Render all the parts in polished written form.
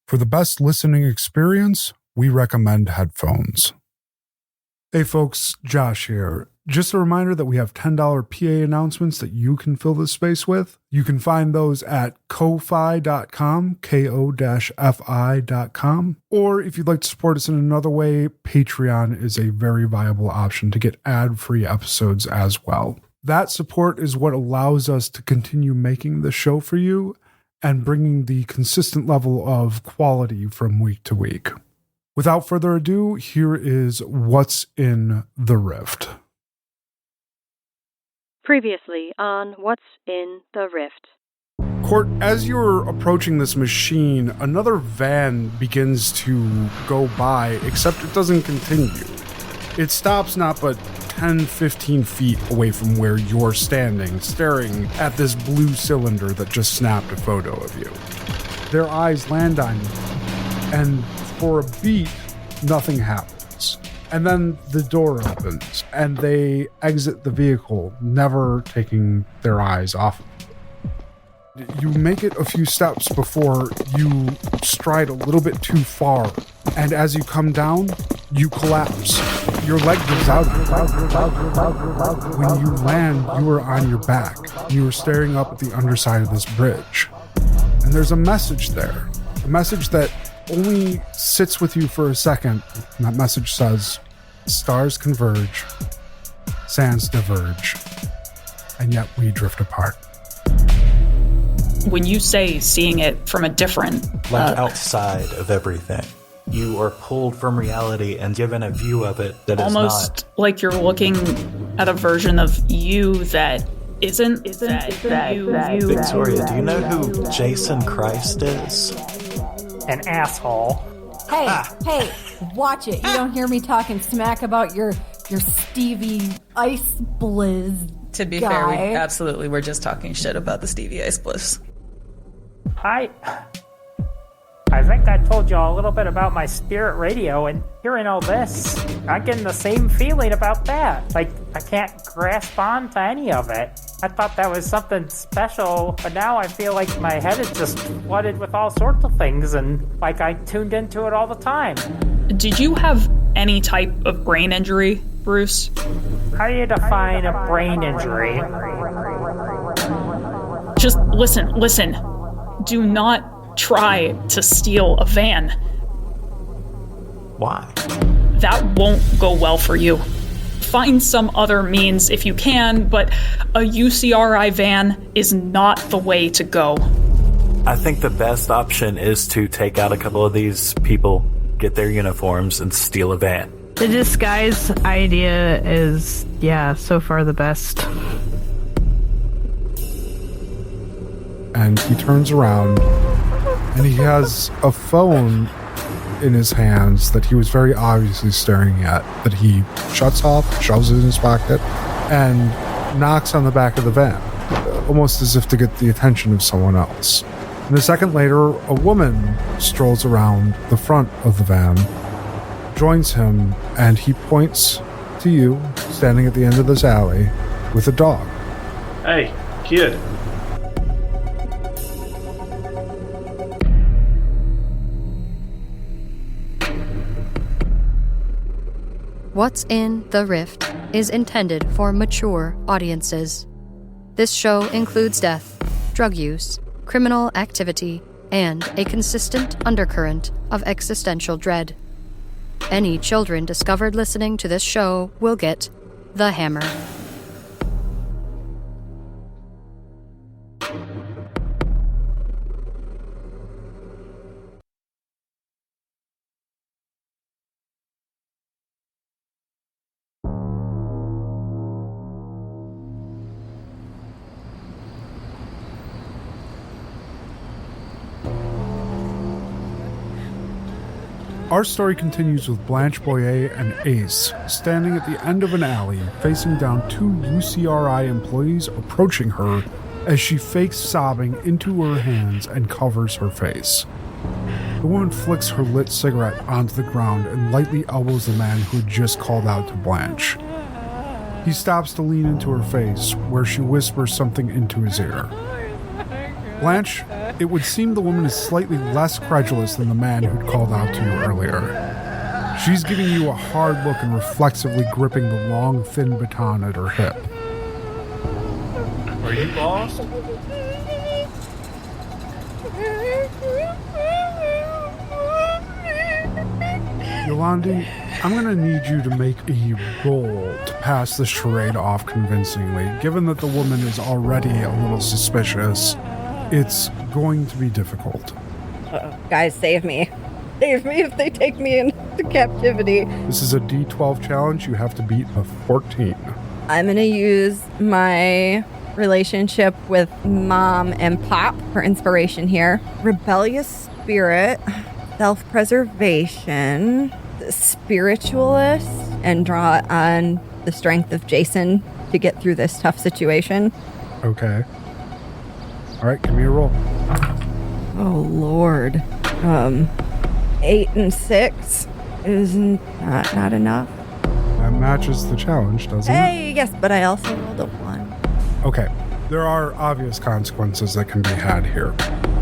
For the best listening experience, we recommend headphones. Hey folks, Josh here. Just a reminder that we have $10 PA announcements that you can fill this space with. You can find those at ko-fi.com, ko-fi.com. Or if you'd like to support us in another way, Patreon is a very viable option to get ad-free episodes as well. That support is what allows us to continue making the show for you and bringing the consistent level of quality from week to week. Without further ado, here is What's in the Rift. Previously on What's in the Rift. Court, as you're approaching this machine, another van begins to go by, except it doesn't continue. It stops not but 10-15 feet away from where you're standing, staring at this blue cylinder that just snapped a photo of you. Their eyes land on you, and for a beat, nothing happens. And then the door opens, and they exit the vehicle, never taking their eyes off of it. You make it a few steps before you stride a little bit too far, and as you come down, you collapse. Your leg gives out. When you land, you are on your back. You are staring up at the underside of this bridge. And there's a message there. A message that only sits with you for a second. And that message says, stars converge, sands diverge, and yet we drift apart. When you say seeing it from a different... like outside of everything. You are pulled from reality and given a view of it that is not... almost like you're looking at a version of you that isn't you. Victoria, do you know who Jason Christ is? An asshole. Hey, watch it. You don't hear me talking smack about your Stevie Ice Blizz. To be guy. fair, we absolutely were just talking shit about the Stevie Ice Bliss. I think I told you all a little bit about my spirit radio, and hearing all this, I'm getting the same feeling about that. Like, I can't grasp on to any of it. I thought that was something special, but now I feel like my head is just flooded with all sorts of things, and like I tuned into it all the time. Did you have any type of brain injury, Bruce? How do you define a brain injury? Just listen. Do not try to steal a van. Why? That won't go well for you. Find some other means if you can, but a UCRI van is not the way to go. I think the best option is to take out a couple of these people, get their uniforms, and steal a van. The disguise idea is, so far the best. And he turns around, and he has a phone in his hands that he was very obviously staring at, that he shuts off, shoves it in his pocket, and knocks on the back of the van, almost as if to get the attention of someone else. And a second later, a woman strolls around the front of the van, joins him, and he points to you, standing at the end of this alley, with a dog. Hey, kid. What's in the Rift is intended for mature audiences. This show includes death, drug use, criminal activity, and a consistent undercurrent of existential dread. Any children discovered listening to this show will get the hammer. Our story continues with Blanche, Boyet, and Ace standing at the end of an alley, facing down two UCRI employees approaching her as she fakes sobbing into her hands and covers her face. The woman flicks her lit cigarette onto the ground and lightly elbows the man who had just called out to Blanche. He stops to lean into her face, where she whispers something into his ear. Blanche, It would seem the woman is slightly less credulous than the man who'd called out to you earlier. She's giving you a hard look and reflexively gripping the long, thin baton at her hip. Are you lost? Yolandie, I'm going to need you to make a roll to pass this charade off convincingly. Given that the woman is already a little suspicious, it's going to be difficult. Guys, save me. Save me if they take me into captivity. This is a D12 challenge. You have to beat a 14. I'm going to use my relationship with Mom and Pop for inspiration here. Rebellious spirit, self-preservation, the spiritualist, and draw on the strength of Jason to get through this tough situation. Okay. All right, give me a roll. Oh, Lord. 8 and 6 is not enough. That matches the challenge, doesn't it? Hey, yes, but I also rolled a 1. Okay. There are obvious consequences that can be had here.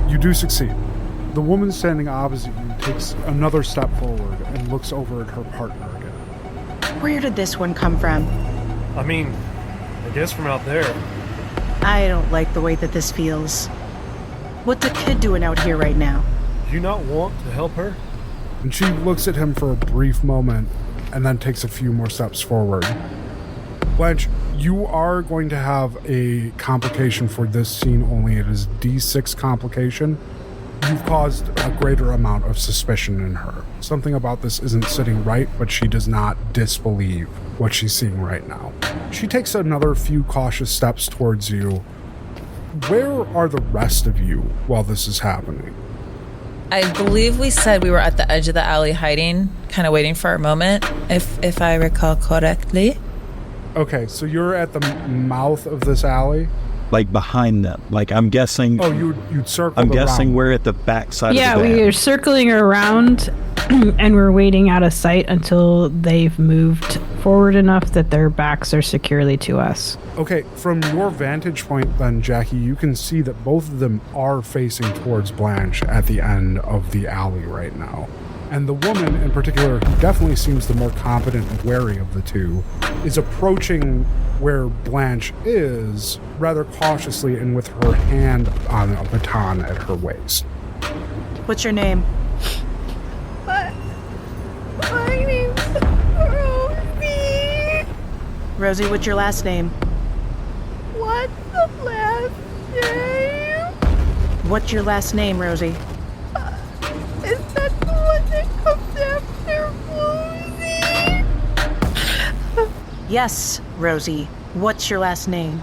You do succeed. The woman standing opposite you takes another step forward and looks over at her partner again. Where did this one come from? I mean, I guess from out there. I don't like the way that this feels. What's the kid doing out here right now? Do you not want to help her? And she looks at him for a brief moment and then takes a few more steps forward. Blanche, you are going to have a complication for this scene only. It is D6 complication. You've caused a greater amount of suspicion in her. Something about this isn't sitting right, but she does not disbelieve what she's seeing right now. She takes another few cautious steps towards you. Where are the rest of you while this is happening? I believe we said we were at the edge of the alley hiding, kind of waiting for our moment, if I recall correctly. Okay, so you're at the mouth of this alley? Like behind them. Like I'm guessing... Oh, you'd circle I'm guessing around. we're at the back side of the van. Yeah, we are circling around and we're waiting out of sight until they've moved forward enough that their backs are securely to us. Okay, from your vantage point then, Jackie, you can see that both of them are facing towards Blanche at the end of the alley right now. And the woman in particular, who definitely seems the more competent and wary of the two, is approaching where Blanche is rather cautiously and with her hand on a baton at her waist. What's your name? My name's Rosie. Rosie, what's your last name? What's the last name? What's your last name, Rosie? Is that the one that comes after Rosie? Yes, Rosie. What's your last name?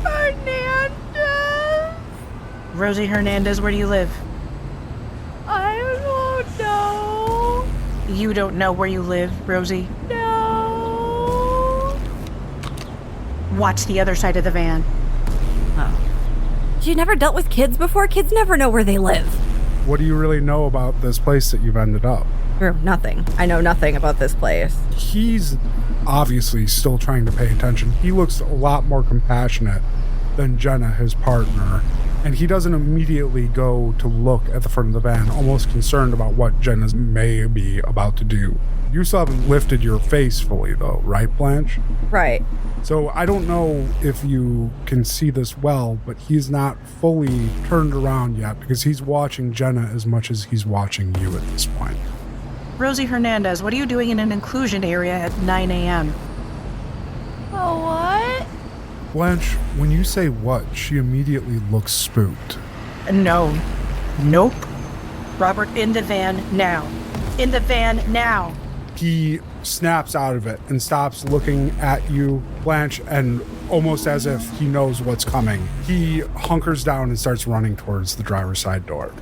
Hernandez. Rosie Hernandez, where do you live? I don't know. You don't know where you live, Rosie? No. Watch the other side of the van. Oh. You never dealt with kids before? Kids never know where they live. What do you really know about this place that you've ended up? Nothing. I know nothing about this place. He's obviously still trying to pay attention. He looks a lot more compassionate than Jenna, his partner, and he doesn't immediately go to look at the front of the van, almost concerned about what Jenna may be about to do. You still haven't lifted your face fully, though, right, Blanche? Right. So I don't know if you can see this well, but he's not fully turned around yet because he's watching Jenna as much as he's watching you at this point. Rosie Hernandez, what are you doing in an inclusion area at 9 a.m.? Oh, what? Blanche, when you say what, she immediately looks spooked. No. Nope. Robert, in the van now. In the van now. He snaps out of it and stops looking at you, Blanche, and almost as if he knows what's coming, he hunkers down and starts running towards the driver's side door.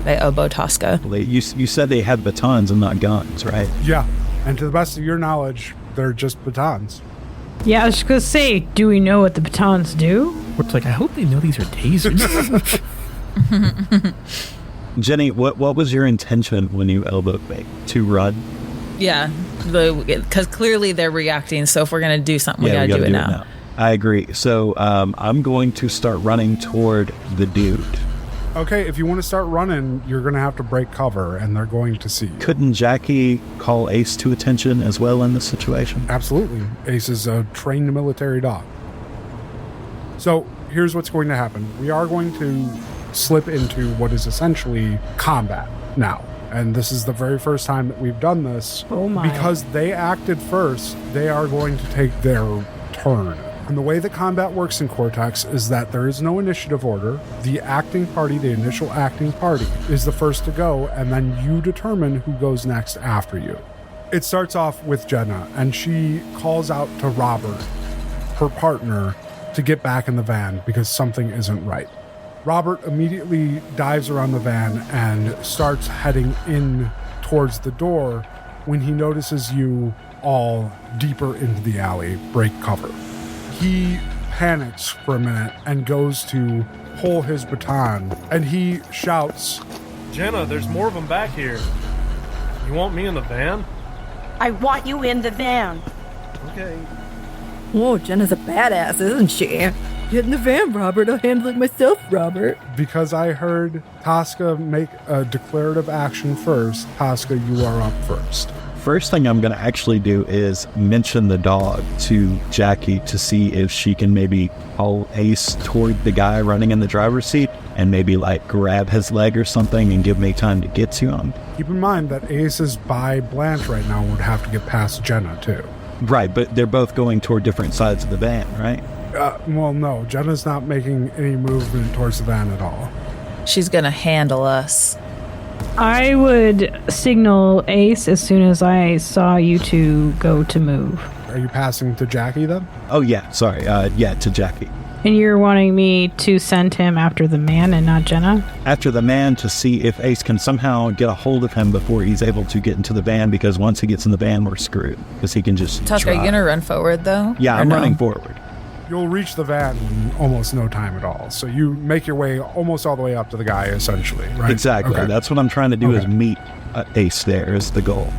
I elbow Toska. You said they had batons and not guns, right? Yeah, and to the best of your knowledge, they're just batons. Yeah, I was just gonna say, do we know what the batons do? It's like, I hope they know these are tasers. Jenny, what was your intention when you elbowed me? To run? Yeah, because clearly they're reacting, so if we're going to do something, we got to do it now. I agree. So I'm going to start running toward the dude. Okay, if you want to start running, you're going to have to break cover, and they're going to see you. Couldn't Jackie call Ace to attention as well in this situation? Absolutely. Ace is a trained military dog. So here's what's going to happen. We are going to slip into what is essentially combat now. And this is the very first time that we've done this. Oh my. Because they acted first, they are going to take their turn. And the way that combat works in Cortex is that there is no initiative order. The acting party, the initial acting party, is the first to go, and then you determine who goes next after you. It starts off with Jenna, and she calls out to Robert, her partner, to get back in the van because something isn't right. Robert immediately dives around the van and starts heading in towards the door when he notices you all deeper into the alley break cover. He panics for a minute and goes to pull his baton, and he shouts, Jenna, there's more of them back here. You want me in the van? I want you in the van. Okay. Whoa, Jenna's a badass, isn't she? Get in the van, Robert. I'll handle it myself, Robert. Because I heard Toska make a declarative action first, Toska, you are up first. First thing I'm going to actually do is mention the dog to Jackie to see if she can maybe pull Ace toward the guy running in the driver's seat and maybe like grab his leg or something and give me time to get to him. Keep in mind that Ace is by Blanche right now, would have to get past Jenna too. Right, but they're both going toward different sides of the van, right? Well, no, Jenna's not making any movement towards the van at all. She's going to handle us. I would signal Ace as soon as I saw you two go to move. Are you passing to Jackie then? Oh, yeah, sorry. Yeah, to Jackie. And you're wanting me to send him after the man and not Jenna? After the man to see if Ace can somehow get a hold of him before he's able to get into the van, because once he gets in the van, we're screwed. Because he can just Toska, are you going to run forward, though? Yeah, I'm running forward. You'll reach the van in almost no time at all. So you make your way almost all the way up to the guy, essentially, right? Exactly. Okay. That's what I'm trying to do is meet Ace there is the goal.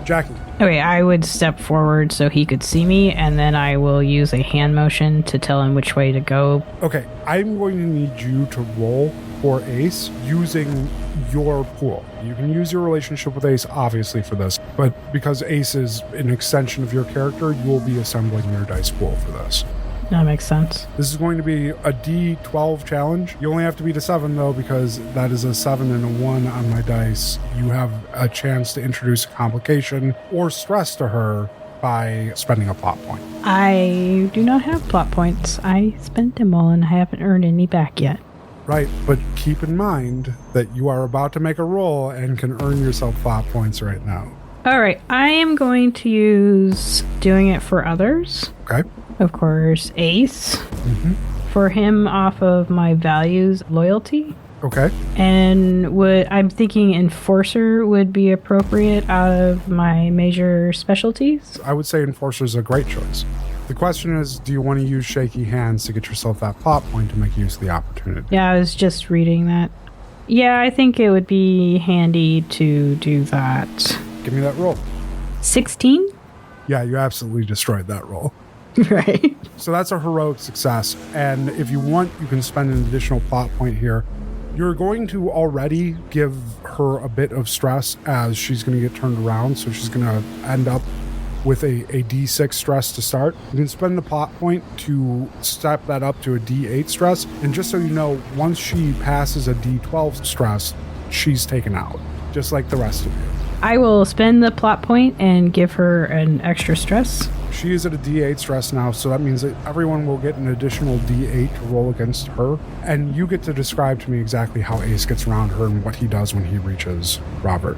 Jackie. Okay, I would step forward so he could see me, and then I will use a hand motion to tell him which way to go. Okay, I'm going to need you to roll for Ace using your pool. You can use your relationship with Ace, obviously, for this, but because Ace is an extension of your character, you will be assembling your dice pool for this. That makes sense. This is going to be a D12 challenge. You only have to beat a 7, though, because that is a 7 and a 1 on my dice. You have a chance to introduce a complication or stress to her by spending a plot point. I do not have plot points. I spent them all and I haven't earned any back yet. Right, but keep in mind that you are about to make a roll and can earn yourself plot points right now. All right, I am going to use doing it for others. Okay. Of course, Ace. Mm-hmm. For him off of my values, loyalty. Okay. And I'm thinking Enforcer would be appropriate out of my major specialties. I would say Enforcer is a great choice. The question is, do you want to use Shaky Hands to get yourself that plot point to make use of the opportunity? Yeah, I was just reading that. Yeah, I think it would be handy to do that. Give me that roll. 16? Yeah, you absolutely destroyed that roll. Right. So that's a heroic success. And if you want, you can spend an additional plot point here. You're going to already give her a bit of stress as she's going to get turned around. So she's going to end up with a D6 stress to start. You can spend the plot point to step that up to a D8 stress. And just so you know, once she passes a D12 stress, she's taken out, just like the rest of you. I will spend the plot point and give her an extra stress. She is at a D8 stress now, so that means that everyone will get an additional D8 to roll against her. And you get to describe to me exactly how Ace gets around her and what he does when he reaches Robert.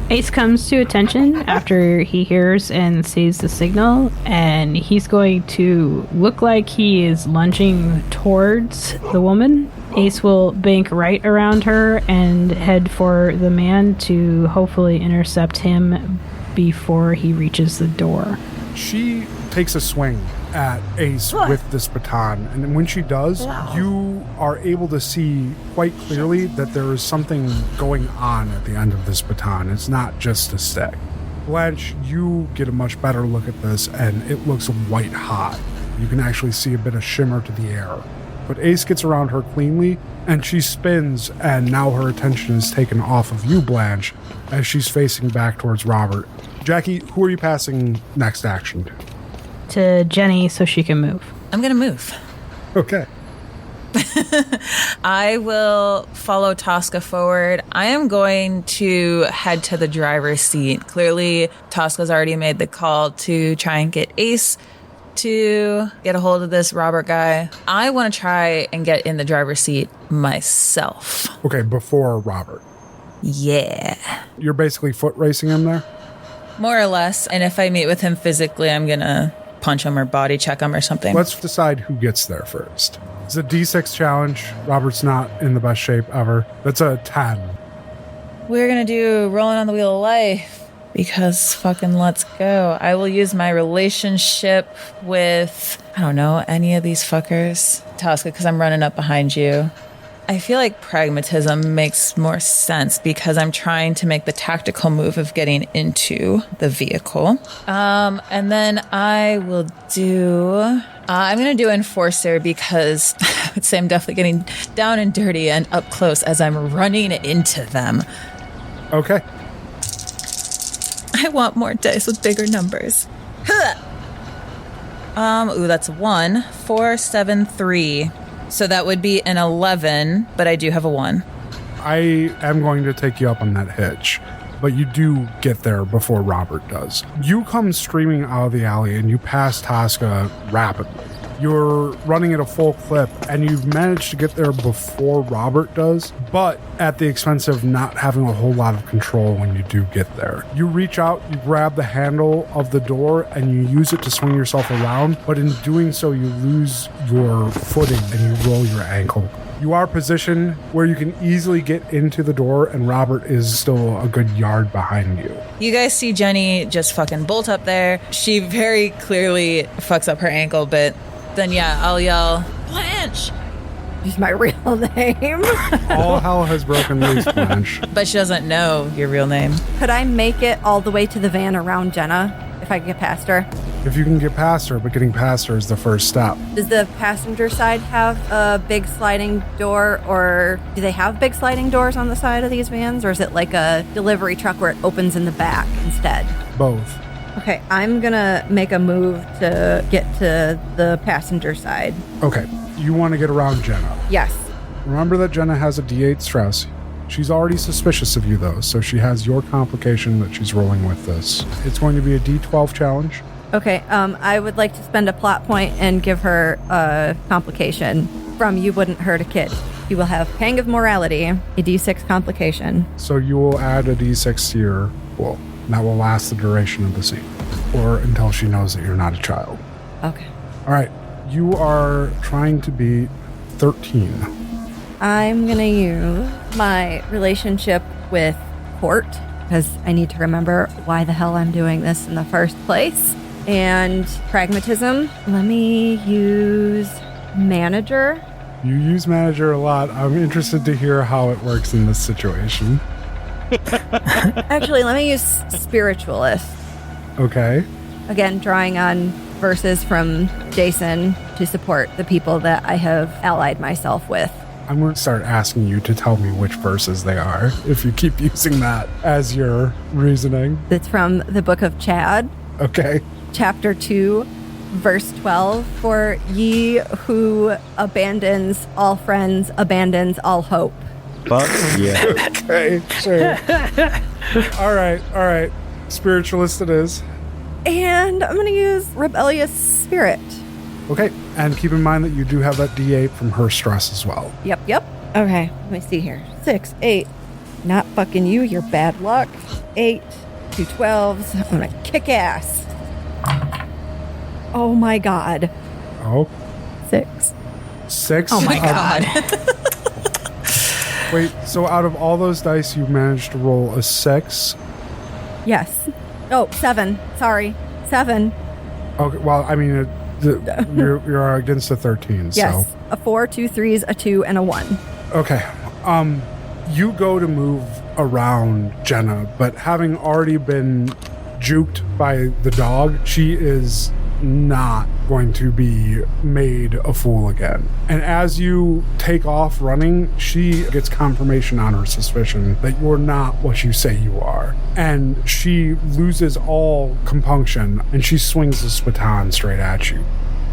Ace comes to attention after he hears and sees the signal, and he's going to look like he is lunging towards the woman. Ace will bank right around her and head for the man to hopefully intercept him before he reaches the door. She takes a swing at Ace with this baton, and then when she does, you are able to see quite clearly that there is something going on at the end of this baton. It's not just a stick. Blanche, you get a much better look at this, and it looks white hot. You can actually see a bit of shimmer to the air. but Ace gets around her cleanly, and she spins, and now her attention is taken off of you, Blanche, as she's facing back towards Robert. Jackie, who are you passing next action to? To Jenny so she can move. I'm going to move. Okay. I will follow Toska forward. I am going to head to the driver's seat. Clearly, Toska's already made the call to try and get Ace to get a hold of this Robert guy. I want to try and get in the driver's seat myself. Okay, before Robert. Yeah. You're basically foot racing him there? More or less. And if I meet with him physically, I'm going to punch him or body check him or something. Let's decide who gets there first. It's a D6 challenge. Robert's not in the best shape ever. That's a 10. We're going to do rolling on the wheel of life because fucking let's go. I will use my relationship with, I don't know, any of these fuckers. Toska, because I'm running up behind you. I feel like pragmatism makes more sense because I'm trying to make the tactical move of getting into the vehicle. And then I will do... I'm going to do Enforcer because I would say I'm definitely getting down and dirty and up close as I'm running into them. Okay. I want more dice with bigger numbers. Ooh, that's 1, 4, 7, 3. So that would be an 11, but I do have a 1. I am going to take you up on that hitch, but you do get there before Robert does. You come streaming out of the alley and you pass Toska rapidly. You're running at a full clip and you've managed to get there before Robert does, but at the expense of not having a whole lot of control when you do get there. You reach out, you grab the handle of the door and you use it to swing yourself around, but in doing so you lose your footing and you roll your ankle. You are positioned where you can easily get into the door and Robert is still a good yard behind you. You guys see Jenny just fucking bolt up there. She very clearly fucks up her ankle, but then yeah, I'll yell, Blanche! Use my real name. All hell has broken loose, Blanche. But she doesn't know your real name. Could I make it all the way to the van around Jenna if I could get past her? If you can get past her, but getting past her is the first step. Does the passenger side have a big sliding door, or do they have big sliding doors on the side of these vans, or is it like a delivery truck where it opens in the back instead? Both. Okay, I'm gonna make a move to get to the passenger side. Okay, you want to get around Jenna. Yes. Remember that Jenna has a D8 stress. She's already suspicious of you, though, so she has your complication that she's rolling with this. It's going to be a D12 challenge. Okay, I would like to spend a plot point and give her a complication from You Wouldn't Hurt a Kid. You will have Pang of Morality, a D6 complication. So you will add a D6 to your roll. That will last the duration of the scene, or until she knows that you're not a child. Okay. All right, you are trying to beat 13. I'm going to use my relationship with Court, because I need to remember why the hell I'm doing this in the first place. And pragmatism. Let me use manager. You use manager a lot. I'm interested to hear how it works in this situation. Actually, let me use spiritualist. Okay. Again, drawing on verses from Jason to support the people that I have allied myself with. I'm going to start asking you to tell me which verses they are, if you keep using that as your reasoning. It's from the book of Chad. Okay. Chapter 2, verse 12. For ye who abandons all friends, abandons all hope. Fuck yeah. Okay, sure. All right. Spiritualist it is. And I'm going to use rebellious spirit. Okay, and keep in mind that you do have that D8 from her stress as well. Yep. Okay, let me see here. 6, 8. Not fucking you, you're bad luck. 8, 2 12s. I'm going to kick ass. Oh my god. Oh. 6. 6? Oh my god. Wait, so out of all those dice, you managed to roll a 6? Yes. Oh, 7. Sorry. 7. Okay, well, I mean, you're against a 13, yes. So. A 4, 2 3s, a 2, and a 1. Okay. You go to move around Jenna, but having already been juked by the dog, she is not going to be made a fool again. And as you take off running, she gets confirmation on her suspicion that you're not what you say you are. And she loses all compunction, and she swings this baton straight at you.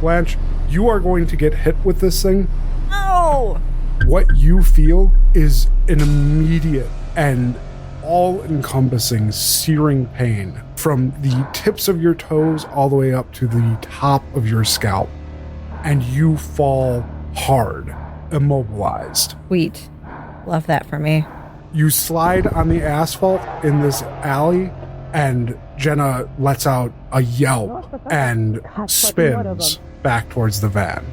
Blanche, you are going to get hit with this thing. Oh! What you feel is an immediate and all-encompassing searing pain from the tips of your toes all the way up to the top of your scalp. And you fall hard, immobilized. Sweet. Love that for me. You slide on the asphalt in this alley, and Jenna lets out a yelp and spins back towards the van.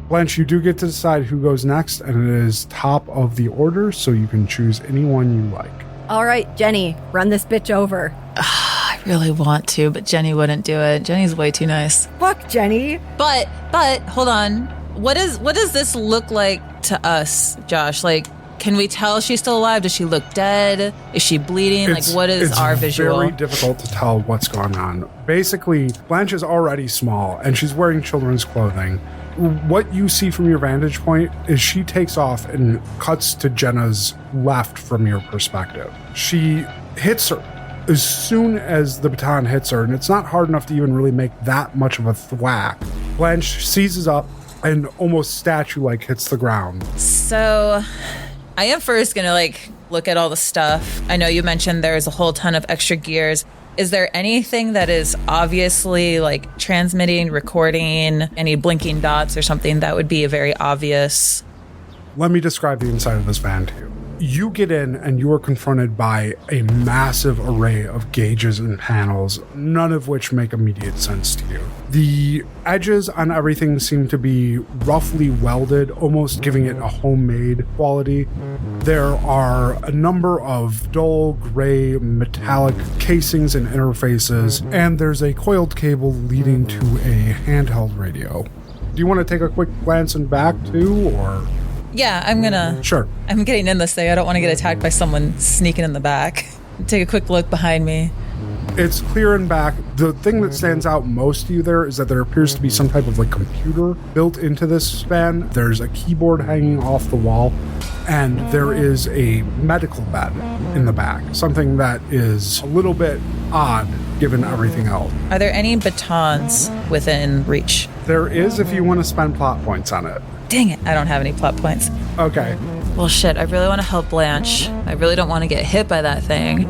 Blanche, you do get to decide who goes next, and it is top of the order, so you can choose anyone you like. All right, Jenny, run this bitch over. I really want to, but Jenny wouldn't do it. Jenny's way too nice. Fuck Jenny. But hold on. What does this look like to us, Josh? Like, can we tell she's still alive? Does she look dead? Is she bleeding? What is our visual? It's very difficult to tell what's going on. Basically, Blanche is already small, and she's wearing children's clothing. What you see from your vantage point is she takes off and cuts to Jenna's left from your perspective. She hits her as soon as the baton hits her, and it's not hard enough to even really make that much of a thwack. Blanche seizes up and almost statue-like hits the ground. So I am first going to look at all the stuff. I know you mentioned there's a whole ton of extra gears. Is there anything that is obviously transmitting, recording, any blinking dots or something that would be a very obvious? Let me describe the inside of this van to you. You get in and you are confronted by a massive array of gauges and panels, none of which make immediate sense to you. The edges on everything seem to be roughly welded, almost giving it a homemade quality. There are a number of dull gray metallic casings and interfaces, and there's a coiled cable leading to a handheld radio. Do you want to take a quick glance in back too, or? Yeah, I'm gonna. Sure. I'm getting in this thing. I don't want to get attacked by someone sneaking in the back. Take a quick look behind me. It's clear in back. The thing that stands out most to you there is that there appears to be some type of computer built into this van. There's a keyboard hanging off the wall, and there is a medical bed in the back. Something that is a little bit odd given everything else. Are there any batons within reach? There is if you want to spend plot points on it. Dang it, I don't have any plot points. Okay. Well, shit, I really want to help Blanche. I really don't want to get hit by that thing.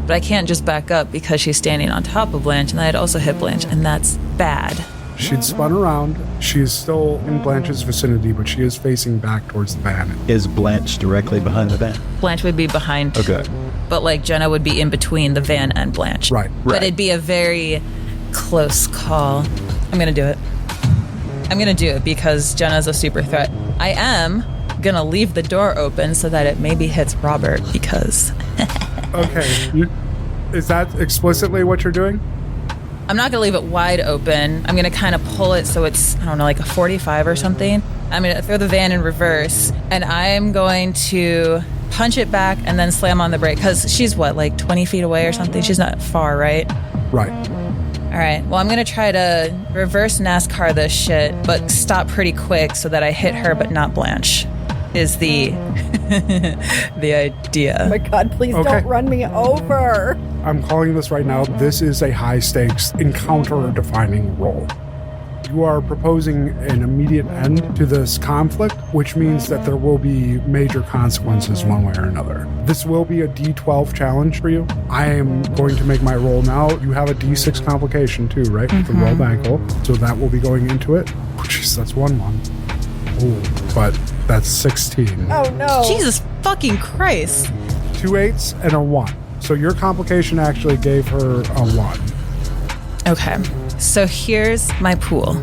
But I can't just back up because she's standing on top of Blanche, and I'd also hit Blanche, and that's bad. She'd spun around. She's still in Blanche's vicinity, but she is facing back towards the van. Is Blanche directly behind the van? Blanche would be behind. Okay. But Jenna would be in between the van and Blanche. Right. But it'd be a very close call. I'm going to do it. I'm going to do it because Jenna's a super threat. I am going to leave the door open so that it maybe hits Robert because... Okay. Is that explicitly what you're doing? I'm not going to leave it wide open. I'm going to kind of pull it so it's, I don't know, a 45 or something. I'm going to throw the van in reverse, and I'm going to punch it back and then slam on the brake because she's, 20 feet away or something? She's not far, right? Right. All right. Well, I'm going to try to reverse NASCAR this shit, but stop pretty quick so that I hit her but not Blanche, is the the idea. Oh my God, please don't run me over. I'm calling this right now. This is a high-stakes, encounter-defining roll. You are proposing an immediate end to this conflict, which means that there will be major consequences one way or another. This will be a D12 challenge for you. I am going to make my roll now. You have a D6 complication too, right? Mm-hmm. With the roll ankle. So that will be going into it. Oh, jeez, that's 1-1. Oh, but that's 16. Oh, no. Jesus fucking Christ. 2 8s and a 1. So your complication actually gave her a 1. Okay. So here's my pool.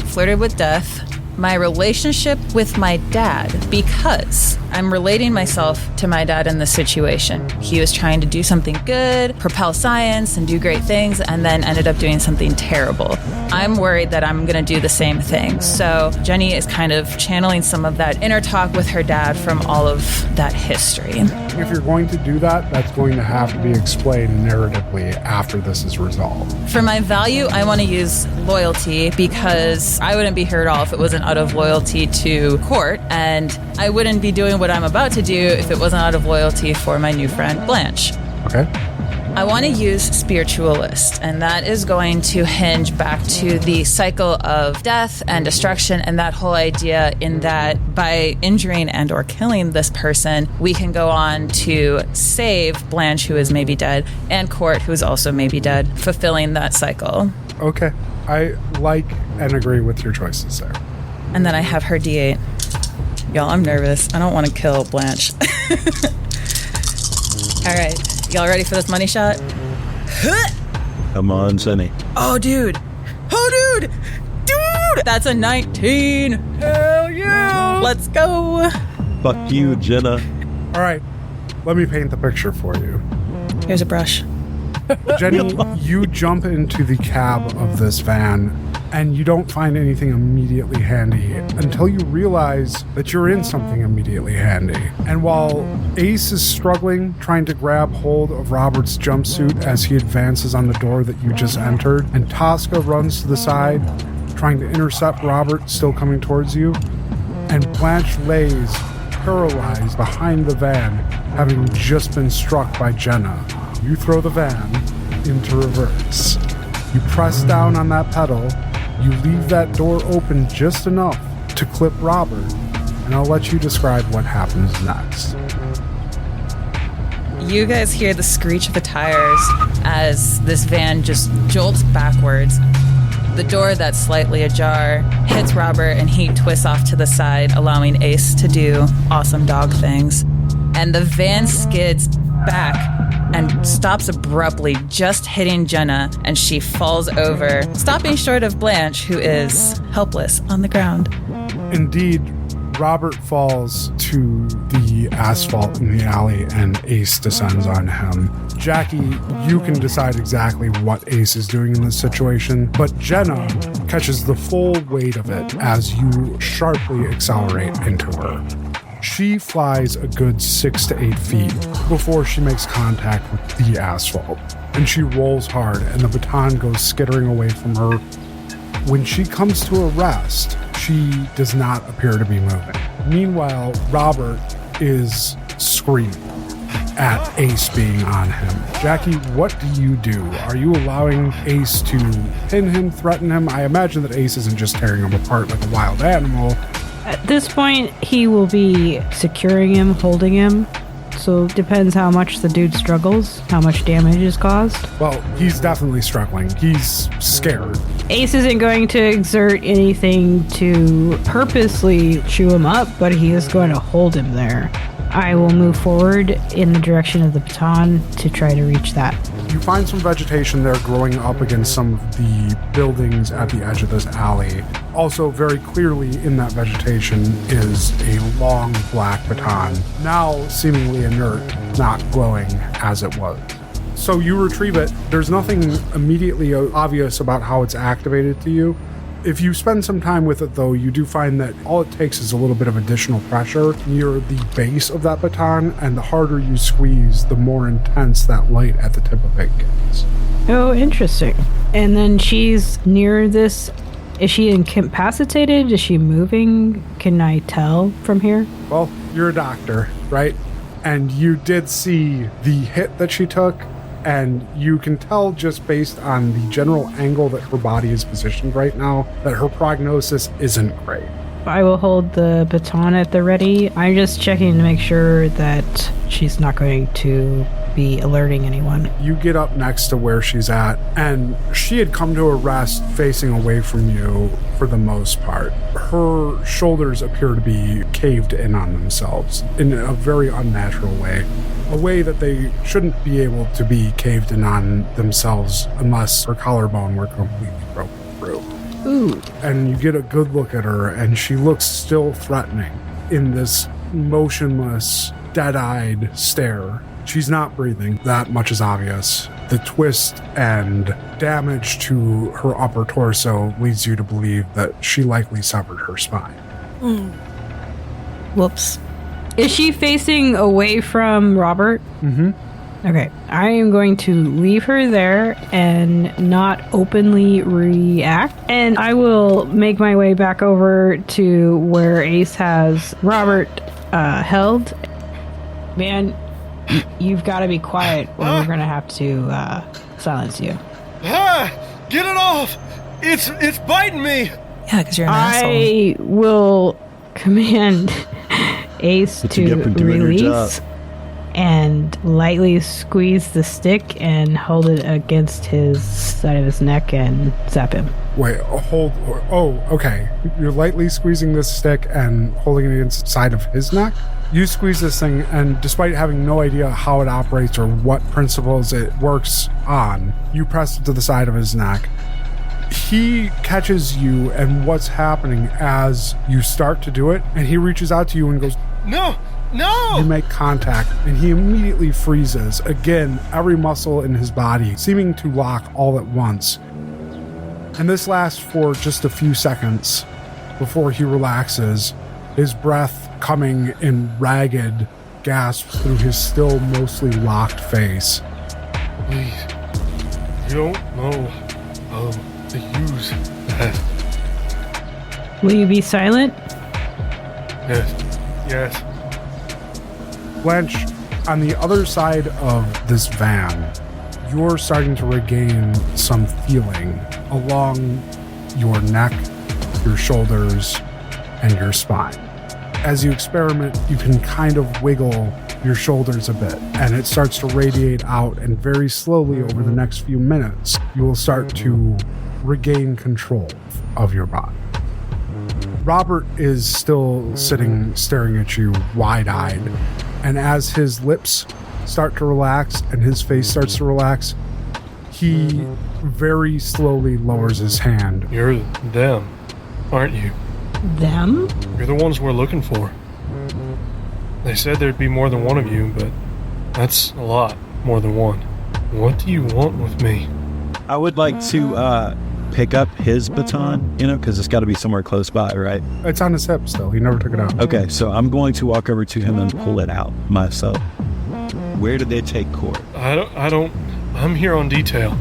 Flirted with death, my relationship with my dad, because I'm relating myself to my dad in this situation. He was trying to do something good, propel science, and do great things, and then ended up doing something terrible. I'm worried that I'm going to do the same thing. So Jenny is kind of channeling some of that inner talk with her dad from all of that history. If you're going to do that, that's going to have to be explained narratively after this is resolved. For my value, I want to use loyalty, because I wouldn't be here at all if it wasn't out of loyalty to Court, and I wouldn't be doing what I'm about to do if it wasn't out of loyalty for my new friend, Blanche. Okay. I want to use spiritualist, and that is going to hinge back to the cycle of death and destruction, and that whole idea in that by injuring and or killing this person, we can go on to save Blanche, who is maybe dead, and Court, who is also maybe dead, fulfilling that cycle. Okay. I like and agree with your choices there. And then I have her D8. Y'all, I'm nervous. I don't want to kill Blanche. All right. Y'all ready for this money shot? Come on, Jenny. Oh, dude. Dude! That's a 19. Hell yeah! Let's go. Fuck you, Jenna. All right. Let me paint the picture for you. Here's a brush. Jenny, you jump into the cab of this van, and you don't find anything immediately handy until you realize that you're in something immediately handy. And while Ace is struggling, trying to grab hold of Robert's jumpsuit as he advances on the door that you just entered, and Toska runs to the side, trying to intercept Robert still coming towards you, and Blanche lays paralyzed behind the van, having just been struck by Jenna. You throw the van into reverse. You press down on that pedal. You leave that door open just enough to clip Robert, and I'll let you describe what happens next. You guys hear the screech of the tires as this van just jolts backwards. The door that's slightly ajar hits Robert, and he twists off to the side, allowing Ace to do awesome dog things. And the van skids back and stops abruptly, just hitting Jenna, and she falls over, stopping short of Blanche, who is helpless on the ground. Indeed, Robert falls to the asphalt in the alley, and Ace descends on him. Jackie, you can decide exactly what Ace is doing in this situation, but Jenna catches the full weight of it as you sharply accelerate into her. She flies a good 6 to 8 feet before she makes contact with the asphalt, and she rolls hard, and the baton goes skittering away from her. When she comes to a rest, she does not appear to be moving. Meanwhile, Robert is screaming at Ace being on him. Jackie, what do you do? Are you allowing Ace to pin him, threaten him? I imagine that Ace isn't just tearing him apart like a wild animal. At this point, he will be securing him, holding him. So it depends how much the dude struggles, how much damage is caused. Well, he's definitely struggling. He's scared. Ace isn't going to exert anything to purposely chew him up, but he is going to hold him there. I will move forward in the direction of the baton to try to reach that. You find some vegetation there growing up against some of the buildings at the edge of this alley. Also, very clearly in that vegetation is a long black baton, now seemingly inert, not glowing as it was. So you retrieve it. There's nothing immediately obvious about how it's activated to you. If you spend some time with it, though, you do find that all it takes is a little bit of additional pressure near the base of that baton, and the harder you squeeze, the more intense that light at the tip of it gets. Oh, interesting. And then she's near this. Is she incapacitated? Is she moving? Can I tell from here? Well, you're a doctor, right? And you did see the hit that she took, and you can tell just based on the general angle that her body is positioned right now that her prognosis isn't great. I will hold the baton at the ready. I'm just checking to make sure that she's not going to be alerting anyone. You get up next to where she's at, and she had come to a rest facing away from you for the most part. Her shoulders appear to be caved in on themselves in a very unnatural way. A way that they shouldn't be able to be caved in on themselves unless her collarbone were completely broken through. Ooh, you, and you get a good look at her, and she looks still threatening in this motionless, dead-eyed stare. She's not breathing. That much is obvious. The twist and damage to her upper torso leads you to believe that she likely severed her spine. Whoops. Is she facing away from Robert? Mm-hmm. Okay. I am going to leave her there and not openly react. And I will make my way back over to where Ace has Robert held. Man, you've got to be quiet or we're going to have to silence you. Get it off! It's biting me! Yeah, because you're an asshole. I will command Ace to release and lightly squeeze the stick and hold it against his side of his neck and zap him. Wait, hold. Oh, okay. You're lightly squeezing this stick and holding it against the side of his neck? You squeeze this thing, and despite having no idea how it operates or what principles it works on, you press it to the side of his neck. He catches you and what's happening as you start to do it, and he reaches out to you and goes, No! You make contact, and he immediately freezes. Again, every muscle in his body seeming to lock all at once. And this lasts for just a few seconds before he relaxes, his breath coming in ragged gasps through his still mostly locked face. Please, you don't know how to use that. Will you be silent? Yes. Blanche, on the other side of this van, you're starting to regain some feeling along your neck, your shoulders, and your spine. As you experiment, you can kind of wiggle your shoulders a bit, and it starts to radiate out, and very slowly over the next few minutes, you will start to regain control of your body. Robert is still sitting, staring at you wide-eyed, and as his lips start to relax and his face starts to relax, he very slowly lowers his hand. You're them, aren't you? Them? You're the ones we're looking for. They said there'd be more than one of you, but that's a lot more than one. What do you want with me? I would like to pick up his baton, because it's got to be somewhere close by, right? It's on his hip still. He never took it out. Okay, so I'm going to walk over to him and pull it out myself. Where did they take Court? I'm here on detail.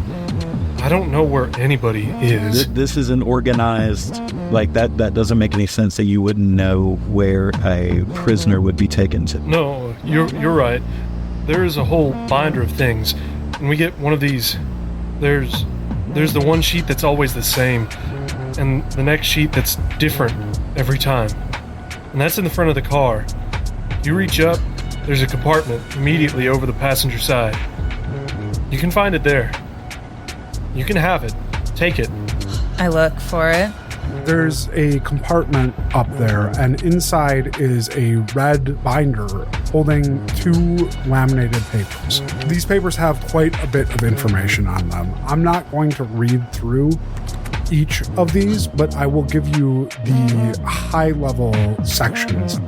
I don't know where anybody is. This is an organized, that doesn't make any sense that you wouldn't know where a prisoner would be taken to. No, you're right. There is a whole binder of things. When we get one of these, there's the one sheet that's always the same, and the next sheet that's different every time. And that's in the front of the car. You reach up, there's a compartment immediately over the passenger side. You can find it there. You can have it. Take it. I look for it. There's a compartment up there, and inside is a red binder holding 2 laminated papers. These papers have quite a bit of information on them. I'm not going to read through each of these, but I will give you the high-level sections.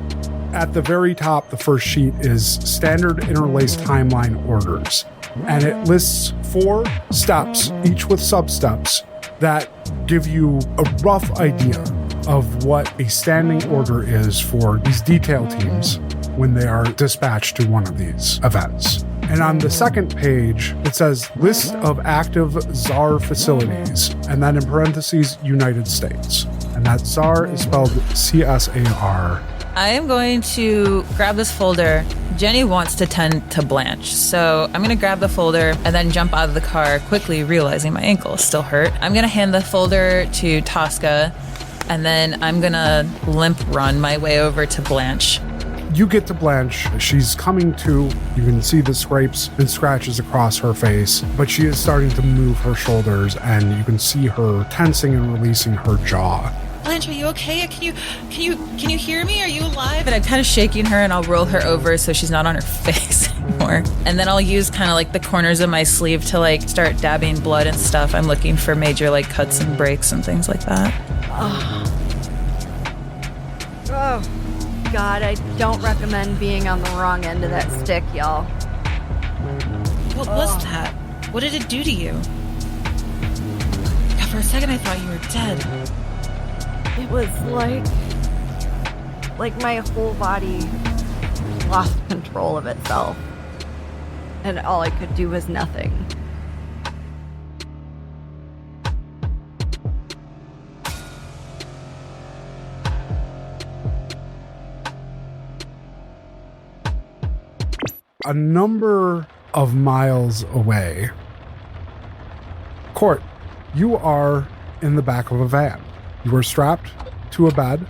At the very top, the first sheet is standard interlaced timeline orders, and it lists 4 steps, each with sub-steps, that give you a rough idea of what a standing order is for these detail teams when they are dispatched to one of these events. And on the second page, it says list of active czar facilities, and then in parentheses, United States. And that czar is spelled C-S-A-R. I am going to grab this folder. Jenny wants to tend to Blanche, so I'm going to grab the folder and then jump out of the car, quickly realizing my ankle is still hurt. I'm going to hand the folder to Toska, and then I'm going to limp run my way over to Blanche. You get to Blanche. She's coming to. You can see the scrapes and scratches across her face, but she is starting to move her shoulders, and you can see her tensing and releasing her jaw. Blanche, are you okay? Can you hear me? Are you alive? And I'm kind of shaking her, and I'll roll her over so she's not on her face anymore. And then I'll use kind of the corners of my sleeve to start dabbing blood and stuff. I'm looking for major cuts and breaks and things like that. Oh, God, I don't recommend being on the wrong end of that stick, y'all. What was that? What did it do to you? God, for a second I thought you were dead. It was like my whole body lost control of itself. And all I could do was nothing. A number of miles away, Court, you are in the back of a van. You are strapped to a bed,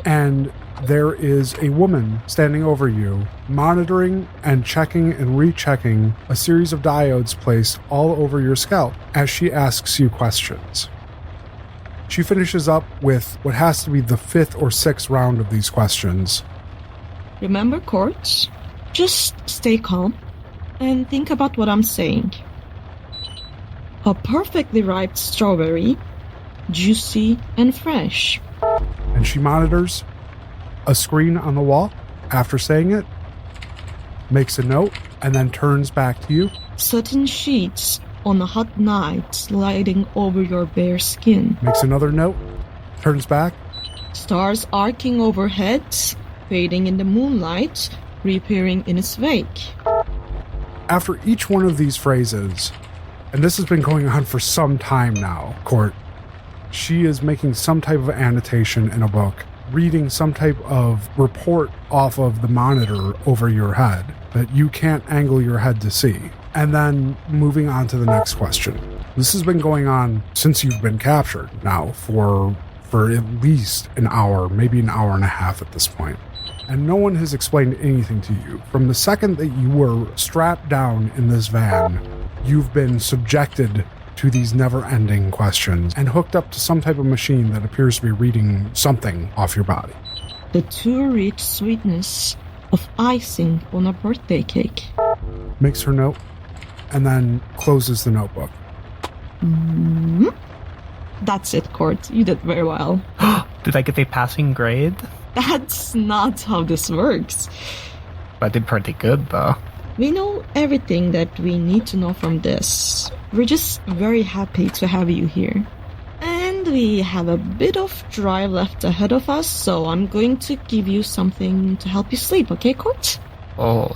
and there is a woman standing over you, monitoring and checking and rechecking a series of diodes placed all over your scalp as she asks you questions. She finishes up with what has to be the 5th or 6th round of these questions. Remember, Court? Just stay calm and think about what I'm saying. A perfectly ripe strawberry, juicy and fresh. And she monitors a screen on the wall after saying it, makes a note, and then turns back to you. Satin sheets on a hot night sliding over your bare skin. Makes another note, turns back. Stars arcing overhead, fading in the moonlight, reappearing in its wake. After each one of these phrases, and this has been going on for some time now, Court, she is making some type of annotation in a book, reading some type of report off of the monitor over your head that you can't angle your head to see, and then moving on to the next question. This has been going on since you've been captured now for at least an hour, maybe an hour and a half at this point. And no one has explained anything to you. From the second that you were strapped down in this van, you've been subjected to these never-ending questions and hooked up to some type of machine that appears to be reading something off your body. The too rich sweetness of icing on a birthday cake. Makes her note, and then closes the notebook. That's it, Court. You did very well. Did I get a passing grade? That's not how this works. I did pretty good, though. We know everything that we need to know from this. We're just very happy to have you here. And we have a bit of drive left ahead of us, so I'm going to give you something to help you sleep, okay, Court? Oh,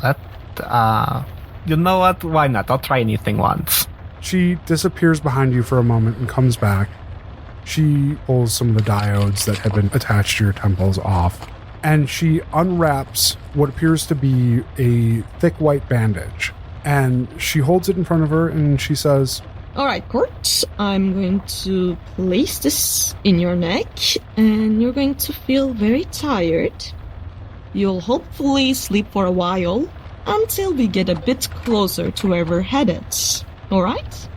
you know what? Why not? I'll try anything once. She disappears behind you for a moment and comes back. She pulls some of the diodes that have been attached to your temples off, and she unwraps what appears to be a thick white bandage, and she holds it in front of her and she says, Alright, Court, I'm going to place this in your neck, and you're going to feel very tired. You'll hopefully sleep for a while, until we get a bit closer to where we're headed. Alright?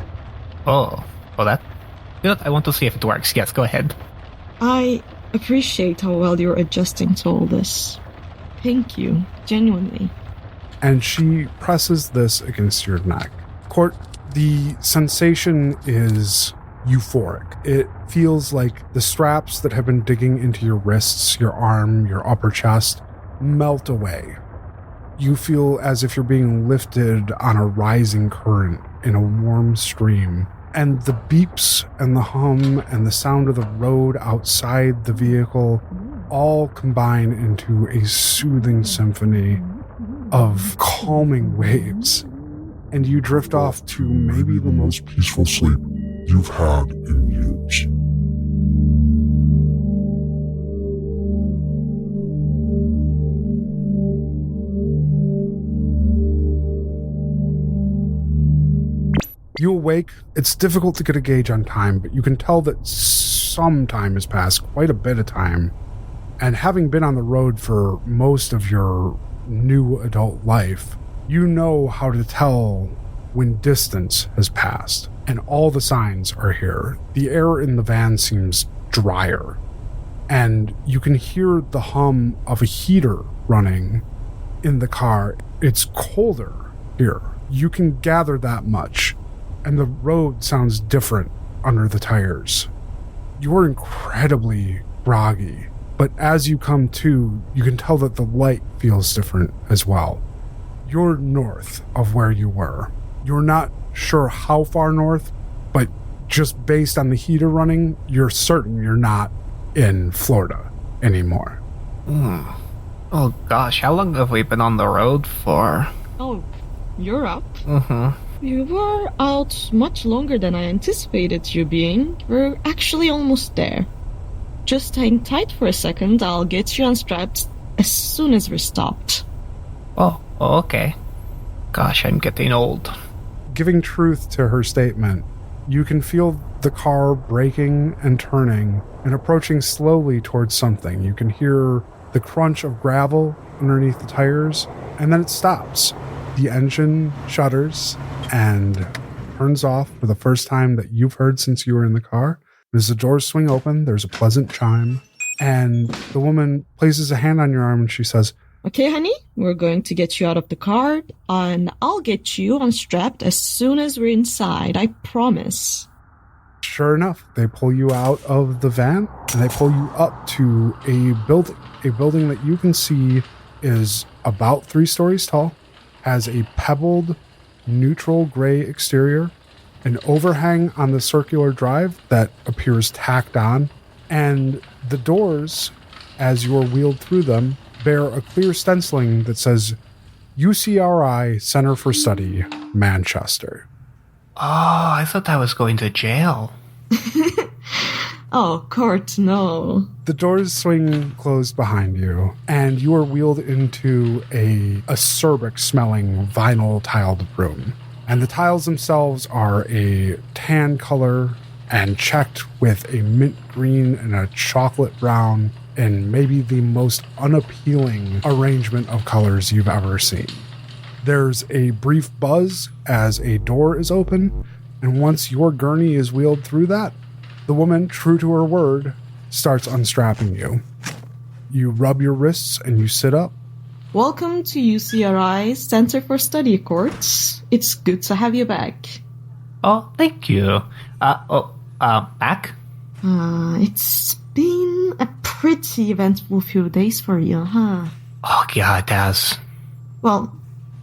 Oh, well that... You know what? I want to see if it works. Yes, go ahead. I appreciate how well you're adjusting to all this. Thank you, genuinely. And she presses this against your neck. Court, the sensation is euphoric. It feels like the straps that have been digging into your wrists, your arm, your upper chest, melt away. You feel as if you're being lifted on a rising current in a warm stream. And the beeps and the hum and the sound of the road outside the vehicle all combine into a soothing symphony of calming waves. And you drift off to maybe the most peaceful sleep you've had in years. You awake. It's difficult to get a gauge on time, but you can tell that some time has passed, quite a bit of time. And having been on the road for most of your new adult life, you know how to tell when distance has passed. And all the signs are here. The air in the van seems drier. And you can hear the hum of a heater running in the car. It's colder here. You can gather that much. And the road sounds different under the tires. you're incredibly groggy. But as you come to, you can tell that the light feels different as well. You're north of where you were. You're not sure how far north, but just based on the heater running, you're certain you're not in Florida anymore. Oh gosh, how long have we been on the road for? Oh, you're up. Mm-hmm. You were out much longer than I anticipated you being. We're actually almost there. Just hang tight for a second, I'll get you unstrapped as soon as we're stopped. Oh, okay. Gosh, I'm getting old. Giving truth to her statement, you can feel the car braking and turning and approaching slowly towards something. You can hear the crunch of gravel underneath the tires, and then it stops. The engine shudders and turns off for the first time that you've heard since you were in the car. As the doors swing open, there's a pleasant chime, and the woman places a hand on your arm and she says, Okay, honey, we're going to get you out of the car, and I'll get you unstrapped as soon as we're inside, I promise. Sure enough, they pull you out of the van, and they pull you up to a building that you can see is about 3 stories tall, has a pebbled, neutral gray exterior, an overhang on the circular drive that appears tacked on, and the doors, as you are wheeled through them, bear a clear stenciling that says UCRI Center for Study, Manchester. Oh, I thought I was going to jail. Oh, Court, no. The doors swing closed behind you, and you are wheeled into a acerbic-smelling vinyl-tiled room. And the tiles themselves are a tan color and checked with a mint green and a chocolate brown and maybe the most unappealing arrangement of colors you've ever seen. There's a brief buzz as a door is open, and once your gurney is wheeled through that, the woman, true to her word, starts unstrapping you. You rub your wrists and you sit up. Welcome to UCRI Center for Study, Court. It's good to have you back. Oh, thank you. Back? It's been a pretty eventful few days for you, huh? Oh, yeah, it has. Well,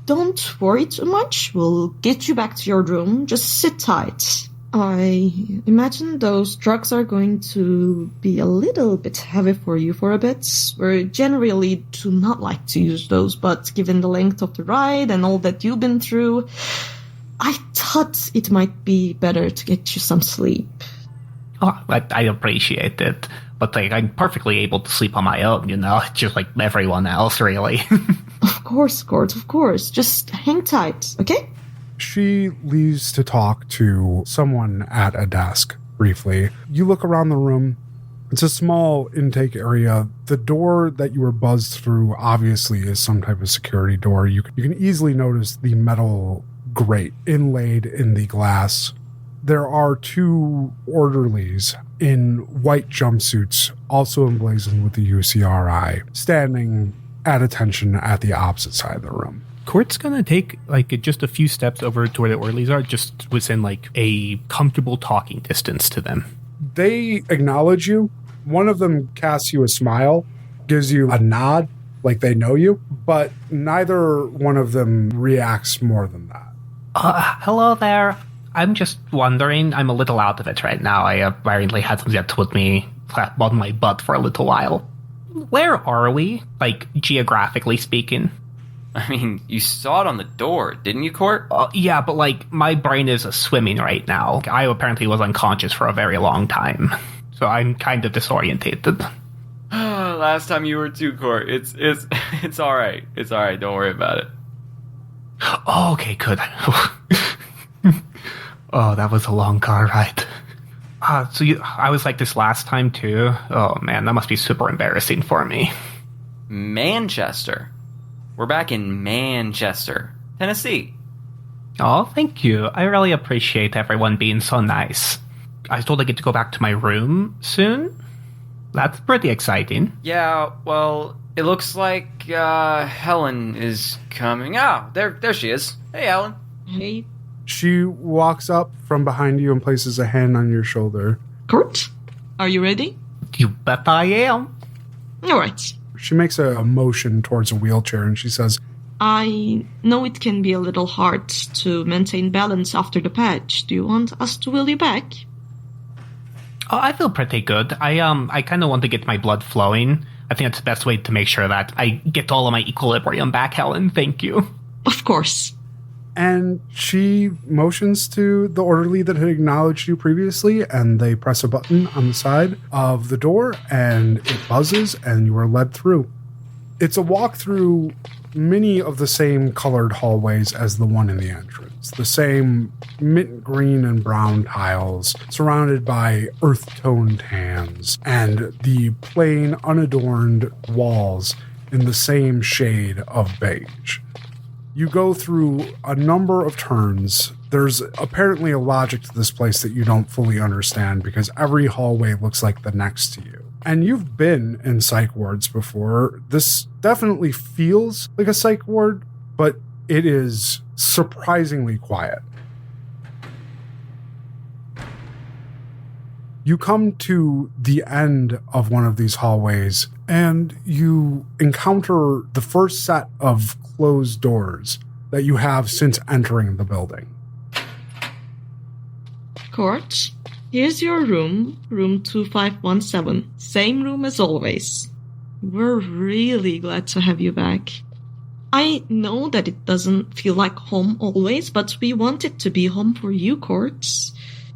don't worry too much. We'll get you back to your room. Just sit tight. I imagine those drugs are going to be a little bit heavy for you for a bit. We generally do not like to use those, but given the length of the ride and all that you've been through, I thought it might be better to get you some sleep. Oh, I appreciate it. But I'm perfectly able to sleep on my own, just like everyone else, really. Of course, Gord, of course. Just hang tight, okay? She leaves to talk to someone at a desk briefly. You look around the room. It's a small intake area. The door that you were buzzed through obviously is some type of security door. You can easily notice the metal grate inlaid in the glass. There are 2 orderlies in white jumpsuits, also emblazoned with the UCRI, standing at attention at the opposite side of the room. Court's gonna take just a few steps over to where the orderlies are, just within a comfortable talking distance to them. They acknowledge you. One of them casts you a smile, gives you a nod, like they know you, but neither one of them reacts more than that. Hello there. I'm just wondering, I'm a little out of it right now. I apparently had some jet with me on my butt for a little while. Where are we? Geographically speaking? I mean, you saw it on the door, didn't you, Court? Yeah, but my brain is swimming right now. I apparently was unconscious for a very long time. So I'm kind of disorientated. Last time you were too, Court. It's alright. It's alright, don't worry about it. Oh, okay, good. Oh, that was a long car ride. I was like this last time too? Oh man, that must be super embarrassing for me. Manchester. We're back in Manchester, Tennessee. Oh, thank you. I really appreciate everyone being so nice. I was told I get to go back to my room soon. That's pretty exciting. Yeah, well, it looks like Helen is coming. Oh, there she is. Hey, Helen. Hey. She walks up from behind you and places a hand on your shoulder. Kurt, Are you ready? You bet I am. All right. She makes a motion towards a wheelchair and she says, I know it can be a little hard to maintain balance after the patch. Do you want us to wheel you back? Oh, I feel pretty good. I kind of want to get my blood flowing. I think that's the best way to make sure that I get all of my equilibrium back, Helen. Thank you. Of course. And she motions to the orderly that had acknowledged you previously, and they press a button on the side of the door, and it buzzes, and you are led through. It's a walk through many of the same colored hallways as the one in the entrance. The same mint green and brown tiles, surrounded by earth-tone tans, and the plain, unadorned walls in the same shade of beige. You go through a number of turns. There's apparently a logic to this place that you don't fully understand because every hallway looks like the next to you. And you've been in psych wards before. This definitely feels like a psych ward, but it is surprisingly quiet. You come to the end of one of these hallways and you encounter the first set of closed doors that you have since entering the building. Court, here's your room 2517. Same room as always. We're really glad to have you back. I know that it doesn't feel like home always, but we want it to be home for you, Court.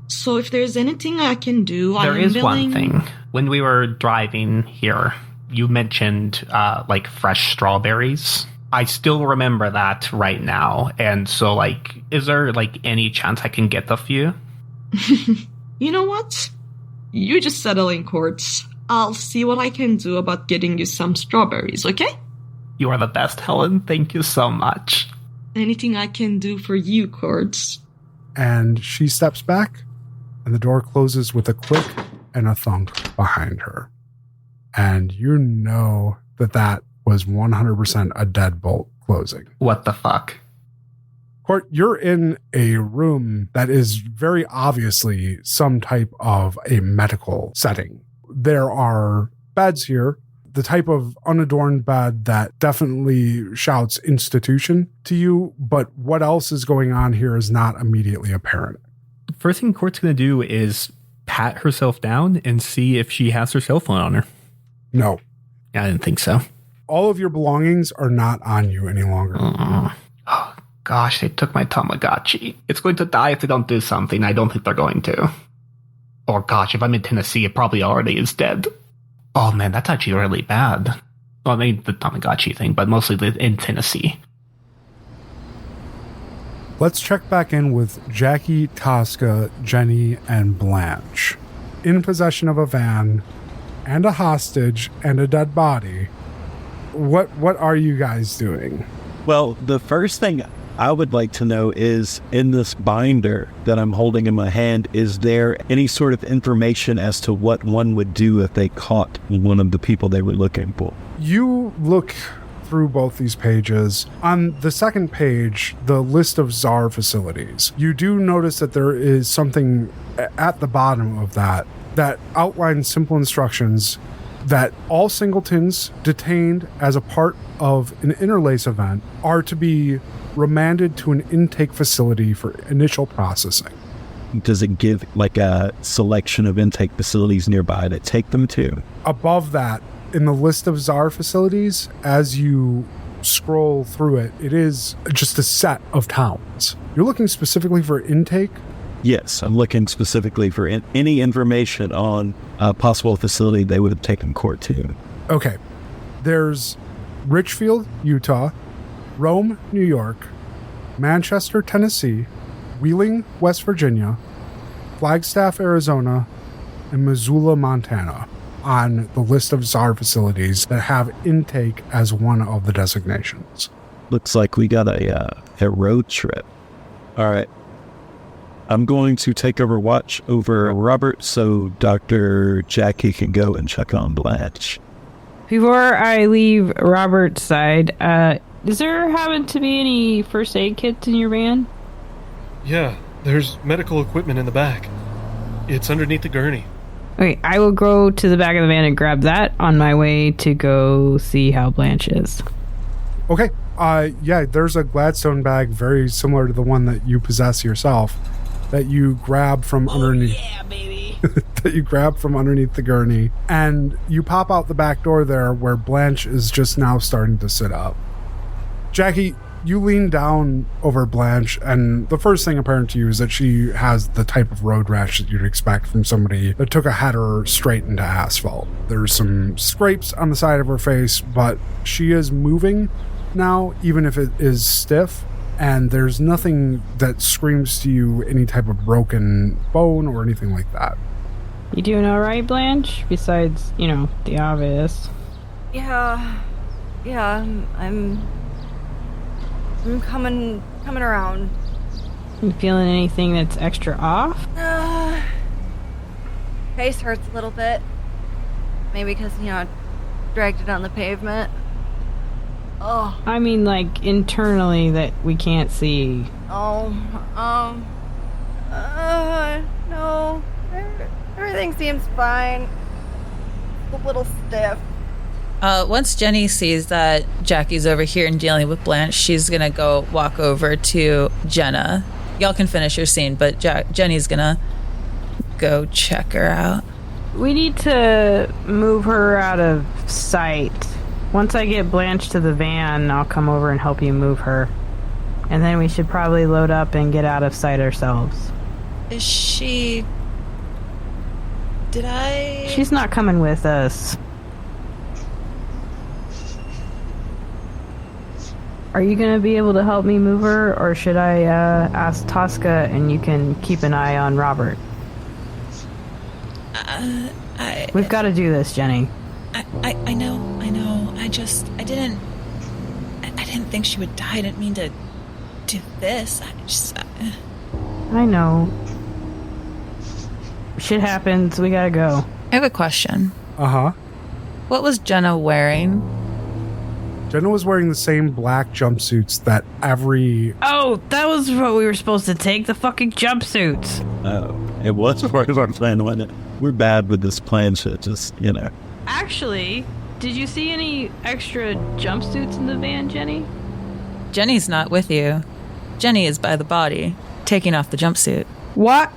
So if there's anything I can do, there is one thing. When we were driving here, you mentioned like fresh strawberries. I still remember that right now. And so like, is there like any chance I can get a few? You know what? You just settle in, Court. I'll see what I can do about getting you some strawberries, okay? You are the best, Helen. Thank you so much. Anything I can do for you, Court. And she steps back, and the door closes with a click and a thunk behind her. And you know that was 100% a deadbolt closing. What the fuck? Court, you're in a room that is very obviously some type of a medical setting. There are beds here, the type of unadorned bed that definitely shouts institution to you, but what else is going on here is not immediately apparent. First thing Court's going to do is pat herself down and see if she has her cell phone on her. No. I didn't think so. All of your belongings are not on you any longer. Oh, gosh, they took my Tamagotchi. It's going to die if they don't do something. I don't think they're going to. Or gosh, if I'm in Tennessee, it probably already is dead. Oh man, that's actually really bad. Well, I mean, the Tamagotchi thing, but mostly in Tennessee. Let's check back in with Jackie, Toska, Jenny, and Blanche. In possession of a van, and a hostage, and a dead body. What are you guys doing? Well, the first thing I would like to know is, in this binder that I'm holding in my hand, is there any sort of information as to what one would do if they caught one of the people they were looking for? You look through both these pages. On the second page, the list of czar facilities, you do notice that there is something at the bottom of that outlines simple instructions that all singletons detained as a part of an interlace event are to be remanded to an intake facility for initial processing. Does it give like a selection of intake facilities nearby to take them to? Above that, in the list of czar facilities, as you scroll through it, it is just a set of towns. You're looking specifically for intake? Yes, I'm looking specifically for any information on a possible facility they would have taken Court to. Okay. There's Richfield, Utah, Rome, New York, Manchester, Tennessee, Wheeling, West Virginia, Flagstaff, Arizona, and Missoula, Montana on the list of czar facilities that have intake as one of the designations. Looks like we got a road trip. All right. I'm going to take over watch over Robert so Dr. Jackie can go and check on Blanche. Before I leave Robert's side, is there happen to be any first aid kits in your van? Yeah, there's medical equipment in the back. It's underneath the gurney. Okay, I will go to the back of the van and grab that on my way to go see how Blanche is. Okay. Yeah, there's a Gladstone bag very similar to the one that you possess yourself that you grab from underneath. Yeah, baby. That you grab from underneath the gurney, and you pop out the back door there where Blanche is just now starting to sit up. Jackie, you lean down over Blanche, and the first thing apparent to you is that she has the type of road rash that you'd expect from somebody that took a header straight into asphalt. There's some scrapes on the side of her face, but she is moving now, even if it is stiff, and there's nothing that screams to you any type of broken bone or anything like that. You doing all right, Blanche? Besides, the obvious. Yeah, I'm coming around. You feeling anything that's extra off? Face hurts a little bit. Maybe because, I dragged it on the pavement. Oh. I mean, like, internally that we can't see. No. Everything seems fine. A little stiff. Once Jenny sees that Jackie's over here and dealing with Blanche, she's gonna go walk over to Jenna. Y'all can finish your scene, but Jenny's gonna go check her out. We need to move her out of sight. Once I get Blanche to the van, I'll come over and help you move her. And then we should probably load up and get out of sight ourselves. Is she... She's not coming with us. Are you going to be able to help me move her, or should I ask Toska and you can keep an eye on Robert? We've got to do this, Jenny. I know. I didn't think she would die. I didn't mean to do this. I know. Shit happens. We gotta go. I have a question. Uh-huh. What was Jenna wearing? Jenna was wearing the same black jumpsuits that every... Oh, that was what we were supposed to take, the fucking jumpsuits. Oh, it was part of our plan, wasn't it? We're bad with this plan shit, just, Actually, did you see any extra jumpsuits in the van, Jenny? Jenny's not with you. Jenny is by the body, taking off the jumpsuit. What?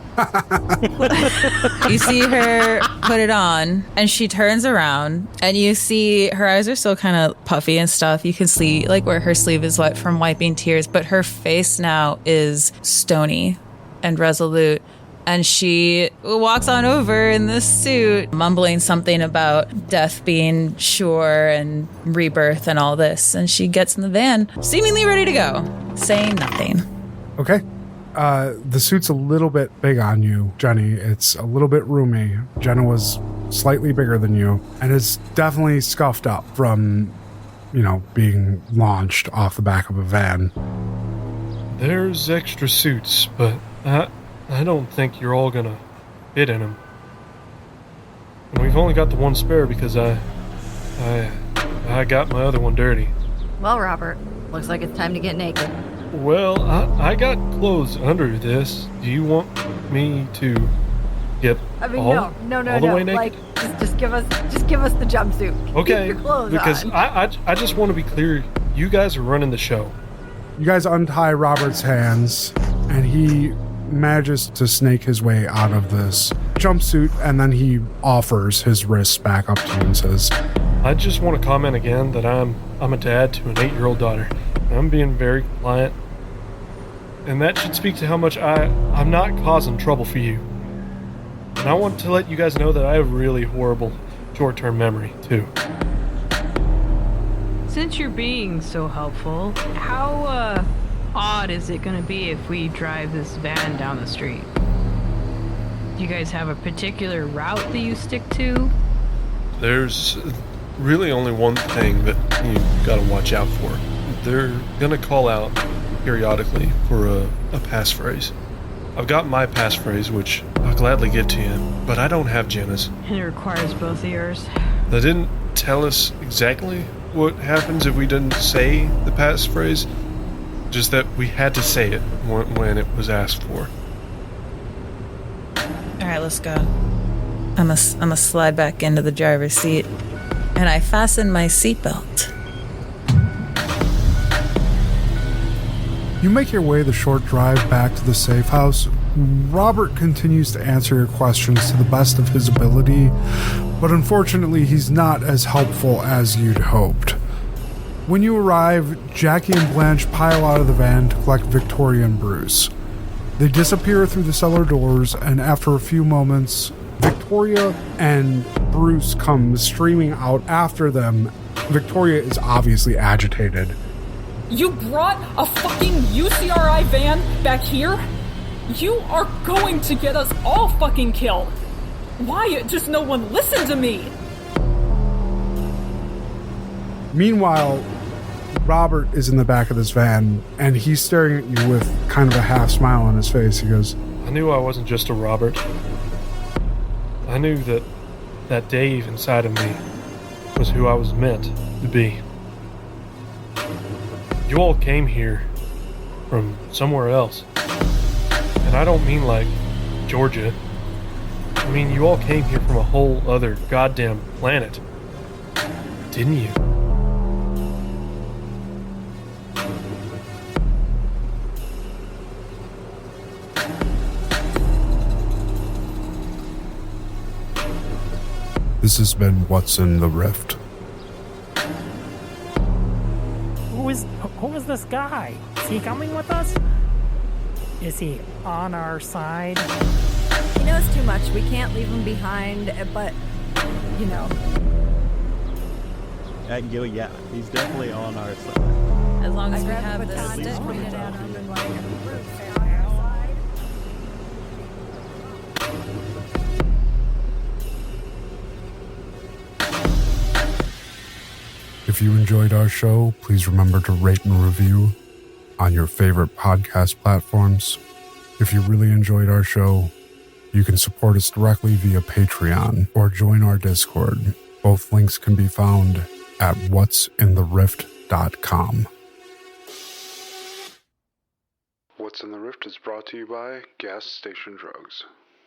You see her put it on, and she turns around, and you see her eyes are still kind of puffy and stuff. You can see like where her sleeve is wet from wiping tears, but her face now is stony and resolute. And she walks on over in this suit, mumbling something about death being sure and rebirth and all this. And she gets in the van, seemingly ready to go, saying nothing. Okay. The suit's a little bit big on you, Jenny. It's a little bit roomy. Jenna was slightly bigger than you, and it's definitely scuffed up from, being launched off the back of a van. There's extra suits, but I don't think you're all gonna fit in them. And we've only got the one spare because I got my other one dirty. Well, Robert, looks like it's time to get naked. Well, I got clothes under this. Do you want me to get all the way naked? Like, just give us the jumpsuit. Okay, Keep your clothes because on. I just want to be clear. You guys are running the show. You guys untie Robert's hands, and he manages to snake his way out of this jumpsuit, and then he offers his wrists back up to you and says, I just want to comment again that I'm a dad to an 8-year-old daughter. I'm being very compliant, and that should speak to how much I'm not causing trouble for you. And I want to let you guys know that I have really horrible short-term memory, too. Since you're being so helpful, how odd is it going to be if we drive this van down the street? Do you guys have a particular route that you stick to? There's really only one thing that you gotta watch out for. They're gonna call out periodically for a passphrase. I've got my passphrase, which I'll gladly give to you, but I don't have Jenna's. And it requires both ears. They didn't tell us exactly what happens if we didn't say the passphrase, just that we had to say it when it was asked for. Alright, let's go. I'm a slide back into the driver's seat, and I fasten my seatbelt. You make your way the short drive back to the safe house. Robert continues to answer your questions to the best of his ability, but unfortunately he's not as helpful as you'd hoped. When you arrive, Jackie and Blanche pile out of the van to collect Victoria and Bruce. They disappear through the cellar doors, and after a few moments, Victoria and Bruce come streaming out after them. Victoria is obviously agitated. You brought a fucking UCRI van back here? You are going to get us all fucking killed. Why just no one listen to me? Meanwhile, Robert is in the back of this van, and he's staring at you with kind of a half smile on his face. He goes, I knew I wasn't just a Robert. I knew that Dave inside of me was who I was meant to be. You all came here from somewhere else. And I don't mean like Georgia. I mean, you all came here from a whole other goddamn planet. Didn't you? This has been What's in the Rift. Who is this guy? Is he coming with us? Is he on our side? He knows too much. We can't leave him behind, but, you know. Yeah, he's definitely on our side. As long as we grabbed have the this baton stick. and pointed at him and like, If you enjoyed our show, please remember to rate and review on your favorite podcast platforms. If you really enjoyed our show, you can support us directly via Patreon or join our Discord. Both links can be found at what'sintherift.com. What's in the Rift is brought to you by Gas Station Drugs.